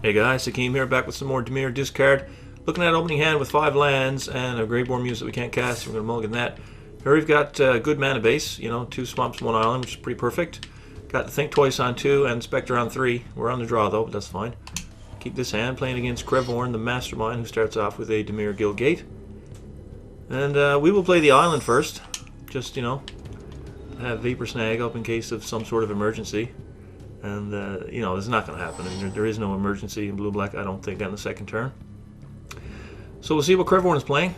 Hey guys, Hakeem here, back with some more Dimir discard. Looking at opening hand with 5 lands and a Greyborn Muse that we can't cast. We're going to mulligan that. Here we've got good mana base, 2 swamps, 1 island, which is pretty perfect. Got the Think Twice on 2 and Spectre on 3. We're on the draw though, but that's fine. Keep this hand, playing against Krevorn, the Mastermind, who starts off with a Dimir Guildgate. And we will play the island first, just, have Vapor Snag up in case of some sort of emergency. And, this is not going to happen. I mean, there is no emergency in blue-black, I don't think, on the second turn. So we'll see what Krevorn is playing.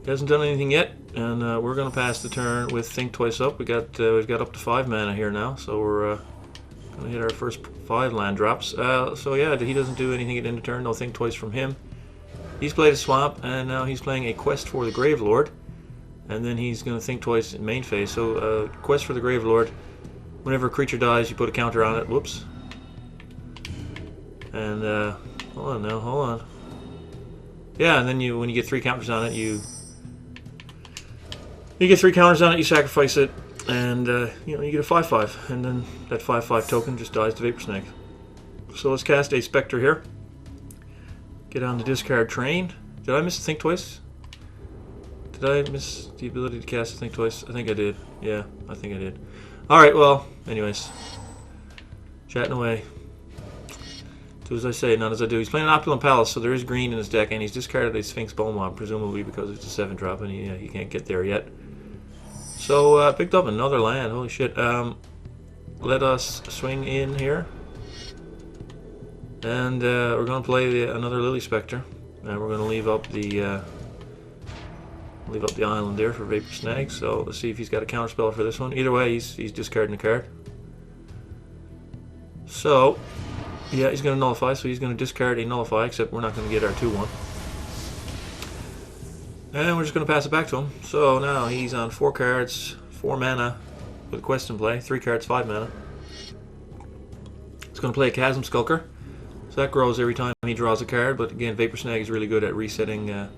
He hasn't done anything yet, and we're going to pass the turn with Think Twice up. We've got up to 5 mana here now, so we're going to hit our first 5 land drops. So yeah, he doesn't do anything at end of turn, no Think Twice from him. He's played a swamp, and now he's playing a Quest for the Gravelord. And then he's going to Think Twice in main phase. So Quest for the Gravelord. Whenever a creature dies, you put a counter on it. Whoops. And, hold on now, hold on. Yeah, and then when you get 3 counters on it, you get 3 counters on it, you sacrifice it, and, you get a 5/5. And then that 5/5 token just dies to Vapor Snag. So let's cast a Spectre here. Get on the discard train. Did I miss Think Twice? Did I miss the ability to cast Think Twice? I think I did. Yeah, I think I did. Alright, well, anyways. Chatting away. Do as I say, not as I do. He's playing an Opulent Palace, so there is green in his deck, and he's discarded a Sphinx Bone Mob, presumably because it's a 7-drop, and he can't get there yet. So, picked up another land. Holy shit. Let us swing in here. And we're going to play another Lily Spectre. And we're going to leave up the island there for Vapor Snag. So let's see if he's got a counterspell for this one. Either way, he's discarding a card. So, yeah, he's going to nullify. So he's going to discard a nullify, except we're not going to get our 2/1. And we're just going to pass it back to him. So now he's on 4 cards, 4 mana with a quest in play. 3 cards, 5 mana. He's going to play a Chasm Skulker. So that grows every time he draws a card. But again, Vapor Snag is really good at resetting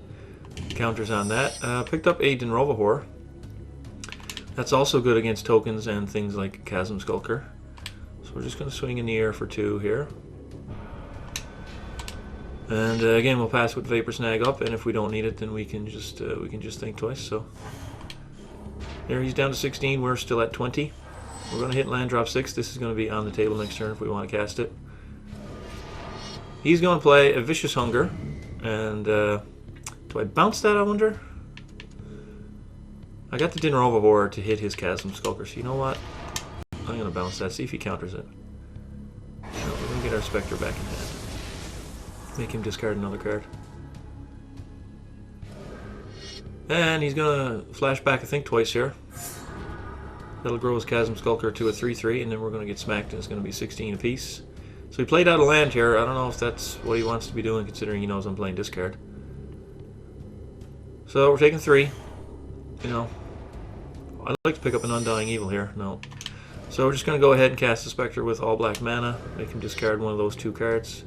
counters on that. Picked up a Dinrovahor. That's also good against tokens and things like Chasm Skulker. So we're just going to swing in the air for 2 here. And again, we'll pass with Vapor Snag up, and if we don't need it, then we can just Think Twice. So there, he's down to 16. We're still at 20. We're going to hit land drop 6. This is going to be on the table next turn if we want to cast it. He's going to play a Vicious Hunger, and do I bounce that, I wonder? I got the Dinrovahor to hit his Chasm Skulker, so you know what? I'm going to bounce that, see if he counters it. No, we're going to get our Spectre back in hand. Make him discard another card. And he's going to flash back a Think Twice here. That'll grow his Chasm Skulker to a 3/3, and then we're going to get smacked, and it's going to be 16 apiece. So he played out a land here. I don't know if that's what he wants to be doing, considering he knows I'm playing discard. So we're taking 3. I'd like to pick up an Undying Evil here. No. So we're just going to go ahead and cast the Spectre with all black mana. Make him discard one of those 2 cards.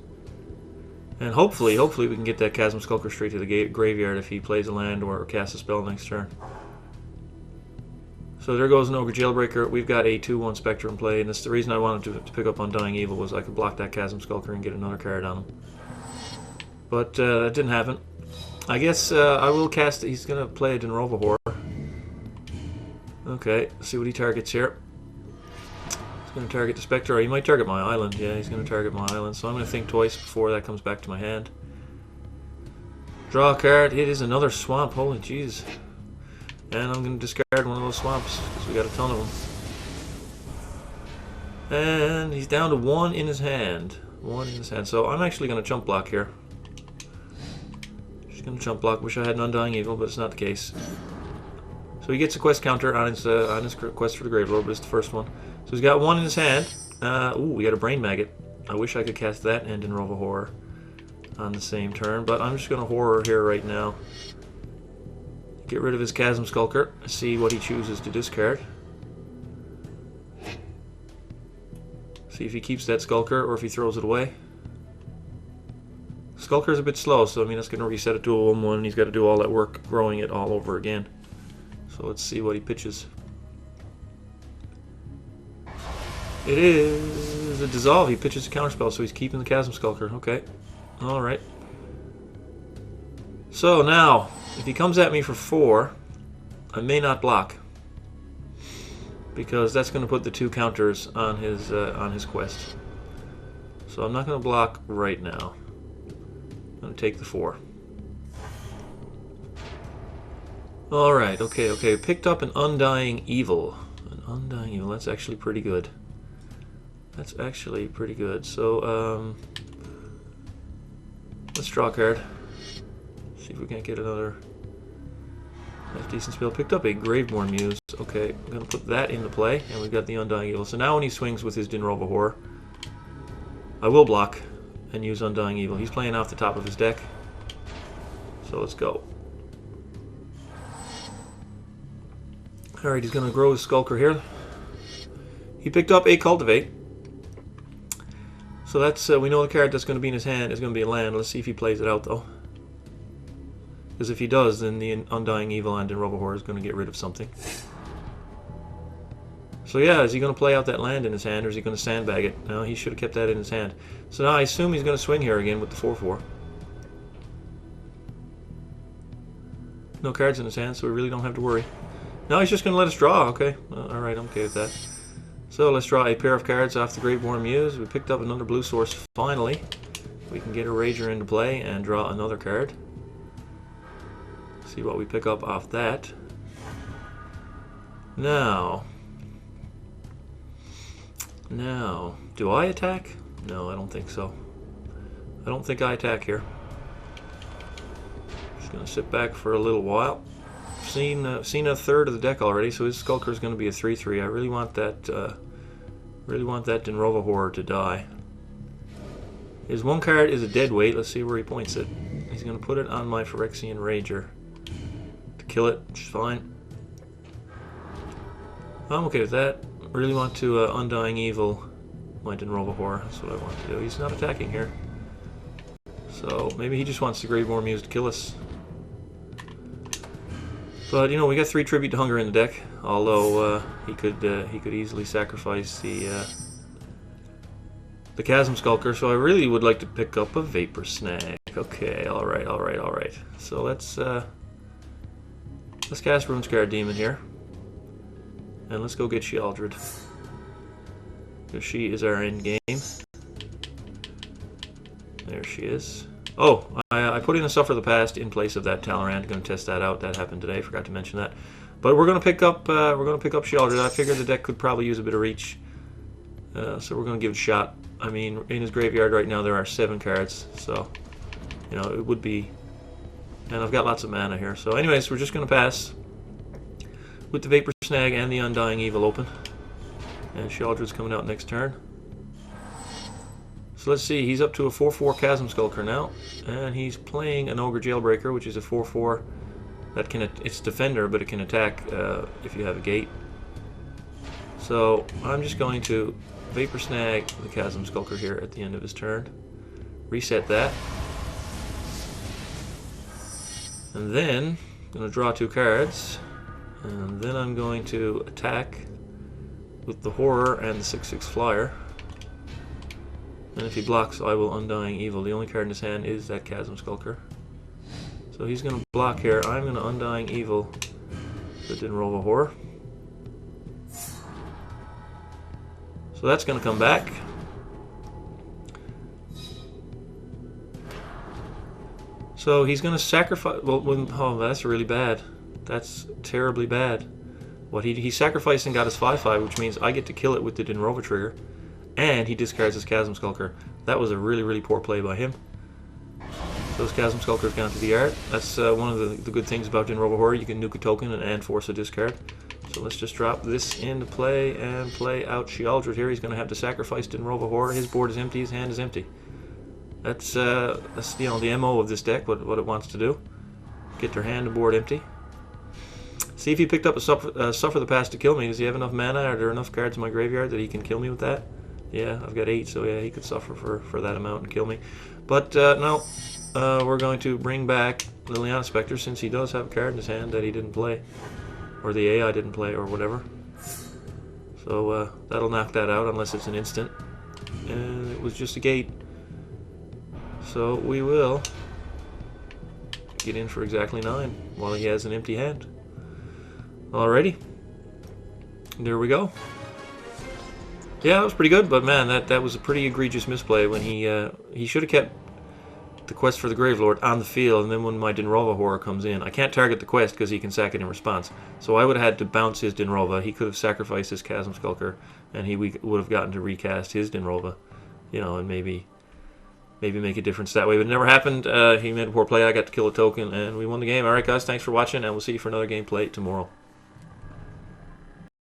And hopefully we can get that Chasm Skulker straight to the graveyard if he plays a land or casts a spell next turn. So there goes an Ogre Jailbreaker. We've got a 2/1 Spectre in play, and that's the reason I wanted to pick up Undying Evil, was I could block that Chasm Skulker and get another card on him. But that didn't happen. I guess I will cast. He's going to play a Dinrovahor. Okay, let's see what he targets here. He's going to target the Spectre, or he might target my island. Yeah, he's going to target my island. So I'm going to Think Twice before that comes back to my hand. Draw a card. It is another swamp. Holy jeez. And I'm going to discard one of those swamps, because we got a ton of them. And he's down to 1 in his hand. 1 in his hand. So I'm actually going to chump block here. Going to chump block. Wish I had an Undying Evil, but it's not the case. So he gets a quest counter on his Quest for the Gravelord, but it's the first one. So he's got 1 in his hand. Ooh, we got a Brain Maggot. I wish I could cast that and Dinrovahor on the same turn, but I'm just going to Horror here right now. Get rid of his Chasm Skulker. See what he chooses to discard. See if he keeps that Skulker or if he throws it away. Skulker's a bit slow, so I mean that's going to reset it to a 1/1. He's got to do all that work growing it all over again. So let's see what he pitches. It is is a dissolve. He pitches a counterspell, so he's keeping the Chasm Skulker. Okay. Alright. So now, if he comes at me for 4, I may not block. Because that's going to put the 2 counters on his quest. So I'm not going to block right now. I'm going to take the 4. Alright, okay. Picked up an Undying Evil. An Undying Evil, that's actually pretty good. That's actually pretty good. So, let's draw a card. See if we can't get another decent spell. Picked up a Graveborn Muse. Okay, I'm going to put that into play, and we've got the Undying Evil. So now when he swings with his Dinrova Horror, I will block and use Undying Evil. He's playing off the top of his deck. So let's go. Alright, he's going to grow his Skulker here. He picked up a Cultivate. So that's, we know the card that's going to be in his hand is going to be a land. Let's see if he plays it out, though. Because if he does, then the Undying Evil and Dinrova Horror is going to get rid of something. So yeah, is he going to play out that land in his hand, or is he going to sandbag it? No, he should have kept that in his hand. So now I assume he's going to swing here again with the 4/4. No cards in his hand, so we really don't have to worry. No, he's just going to let us draw. Okay, alright, I'm okay with that. So let's draw a pair of cards off the Graveborn Muse. We picked up another blue source finally. We can get a Rager into play and draw another card. See what we pick up off that. Now, do I attack? No, I don't think so. I don't think I attack here. Just gonna sit back for a little while. Seen a third of the deck already, so his Skulker is going to be a 3/3. I really want that Dinrova Horror to die. His one card is a dead weight. Let's see where he points it. He's going to put it on my Phyrexian Rager to kill it, which is fine. I'm okay with that. I really want to Undying Evil my Dinrova Horror. That's what I want to do. He's not attacking here, so maybe he just wants the Graveborn Muse to kill us. But you know, we got 3 Tribute to Hunger in the deck. Although he could easily sacrifice the Chasm Skulker. So I really would like to pick up a Vapor Snag. Okay, all right. So let's cast Runescarred Demon here, and let's go get Sheoldred, because she is our end game. There she is. Oh, I put in a Suffer the Past in place of that Talrand. Going to test that out. That happened today. Forgot to mention that. But we're going to pick up Sheoldred. I figured the deck could probably use a bit of reach, so we're going to give it a shot. I mean, in his graveyard right now there are 7 cards, so you know it would be. And I've got lots of mana here. So, anyways, we're just going to pass with the Vapor Snag and the Undying Evil open, and Sheoldred's coming out next turn. So let's see, he's up to a 4/4 Chasm Skulker now, and he's playing an Ogre Jailbreaker, which is a 4/4 that can, it's Defender, but it can attack if you have a gate. So I'm just going to Vapor Snag the Chasm Skulker here at the end of his turn, reset that, and then I'm going to draw 2 cards, and then I'm going to attack with the Horror and the 6/6 Flyer. And if he blocks, I will Undying Evil. The only card in his hand is that Chasm Skulker. So he's going to block here. I'm going to Undying Evil the Dinrova Horror. So that's going to come back. So he's going to sacrifice. Well, oh, that's really bad. That's terribly bad. What he sacrificed and got his 5/5, which means I get to kill it with the Dinrova trigger. And he discards his Chasm Skulker. That was a really poor play by him. Those Chasm Skulkers gone to the yard. That's one of the good things about Dinrova Horror. You can nuke a token and force a discard. So let's just drop this into play and play out Sheoldred here. He's going to have to sacrifice Dinrova Horror. His board is empty. His hand is empty. That's you know, the MO of this deck. What it wants to do. Get their hand and board empty. See if he picked up a Suffer the Past to kill me. Does he have enough mana? Are there enough cards in my graveyard that he can kill me with that? Yeah, I've got 8, so yeah, he could suffer for that amount and kill me. But no, we're going to bring back Liliana Spectre, since he does have a card in his hand that he didn't play, or the AI didn't play, or whatever. So that'll knock that out, unless it's an instant. and it was just a gate. So we will get in for exactly 9 while he has an empty hand. Alrighty. There we go. Yeah, that was pretty good, but man, that was a pretty egregious misplay when he should have kept the quest for the Gravelord on the field, and then when my Dinrova horror comes in, I can't target the quest because he can sack it in response. So I would have had to bounce his Dinrova. He could have sacrificed his Chasm Skulker, and he would have gotten to recast his Dinrova, you know, and maybe make a difference that way. But it never happened. He made a poor play. I got to kill a token, and we won the game. All right, guys, thanks for watching, and we'll see you for another gameplay tomorrow.